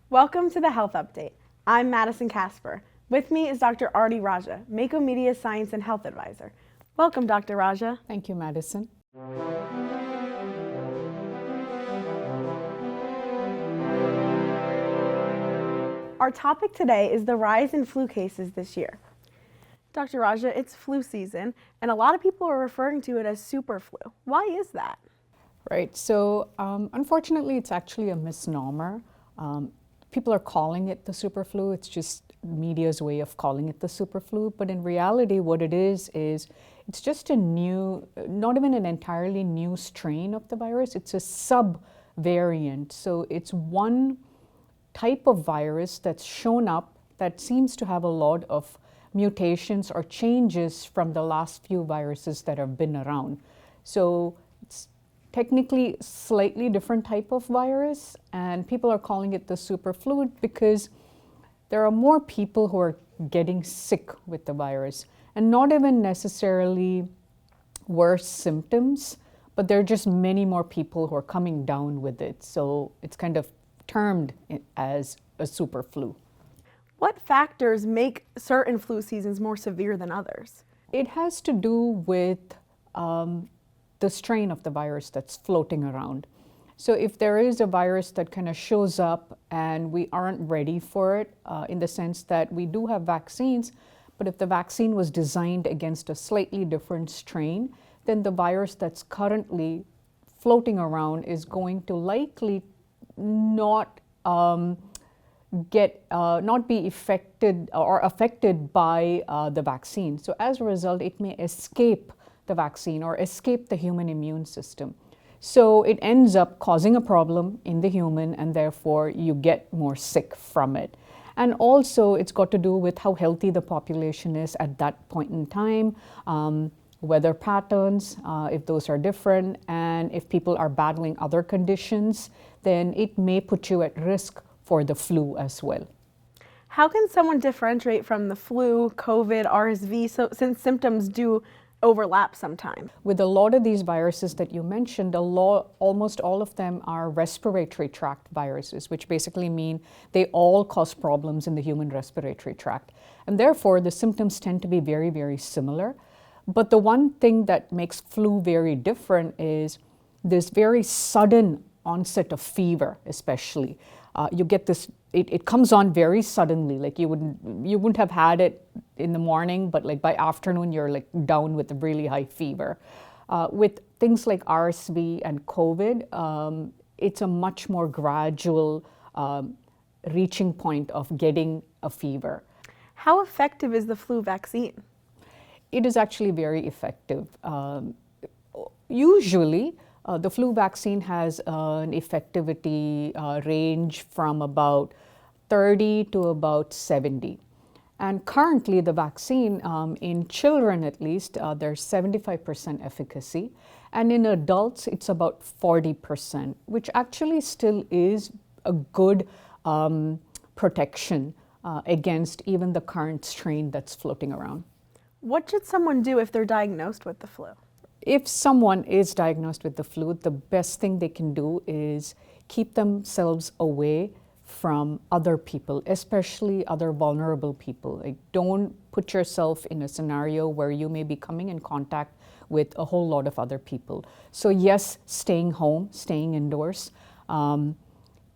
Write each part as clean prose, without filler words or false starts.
Welcome to the Health Update. I'm Madison Kasper. With me is Dr. Aarti Raja, Mako Media Science and Health Advisor. Welcome, Dr. Raja. Thank you, Madison. Our topic today is the rise in flu cases this year. Dr. Raja, it's flu season, and a lot of people are referring to it as super flu. Why is that? Right, so unfortunately, it's actually a misnomer. People are calling it the super flu. It's just media's way of calling it the super flu. But in reality, what it is it's just a new, not even an entirely new strain of the virus. It's a sub-variant. So it's one type of virus that's shown up that seems to have a lot of mutations or changes from the last few viruses that have been around. So it's technically slightly different type of virus, and people are calling it the super flu because there are more people who are getting sick with the virus, and not even necessarily worse symptoms, but there are just many more people who are coming down with it. So it's kind of termed as a super flu. What factors make certain flu seasons more severe than others? It has to do with the strain of the virus that's floating around. So if there is a virus that kind of shows up and we aren't ready for it, in the sense that we do have vaccines, but if the vaccine was designed against a slightly different strain, then the virus that's currently floating around is going to likely not be affected by the vaccine. So as a result, it may escape the vaccine or escape the human immune system. So it ends up causing a problem in the human, and therefore you get more sick from it. And also it's got to do with how healthy the population is at that point in time, weather patterns, if those are different, and if people are battling other conditions, then it may put you at risk for the flu as well. How can someone differentiate from the flu, COVID, RSV, since symptoms do overlap sometimes? With a lot of these viruses that you mentioned, almost all of them are respiratory tract viruses, which basically mean they all cause problems in the human respiratory tract. And therefore, the symptoms tend to be very, very similar. But the one thing that makes flu very different is this very sudden onset of fever, especially. You get this, it comes on very suddenly, like you wouldn't have had it in the morning, but like by afternoon you're like down with a really high fever. With things like RSV and COVID, it's a much more gradual reaching point of getting a fever. How effective is the flu vaccine? It is actually very effective. Usually, the flu vaccine has an effectivity range from about 30 to about 70. And currently the vaccine, in children at least, there's 75% efficacy. And in adults, it's about 40%, which actually still is a good protection against even the current strain that's floating around. What should someone do if they're diagnosed with the flu? If someone is diagnosed with the flu, the best thing they can do is keep themselves away from other people, especially other vulnerable people. Like, don't put yourself in a scenario where you may be coming in contact with a whole lot of other people. So yes, staying home, staying indoors,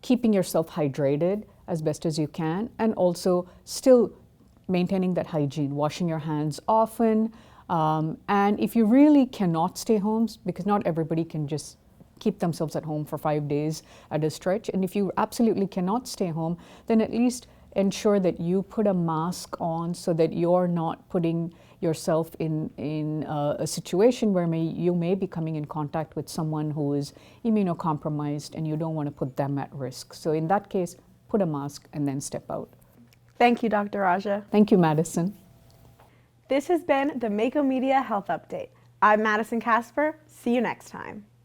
keeping yourself hydrated as best as you can, and also still maintaining that hygiene, washing your hands often. And if you really cannot stay home, because not everybody can just keep themselves at home for 5 days at a stretch, and if you absolutely cannot stay home, then at least ensure that you put a mask on so that you're not putting yourself in a situation where you may be coming in contact with someone who is immunocompromised and you don't want to put them at risk. So in that case, put a mask and then step out. Thank you, Dr. Raja. Thank you, Madison. This has been the Mako Media Health Update. I'm Madison Kasper. See you next time.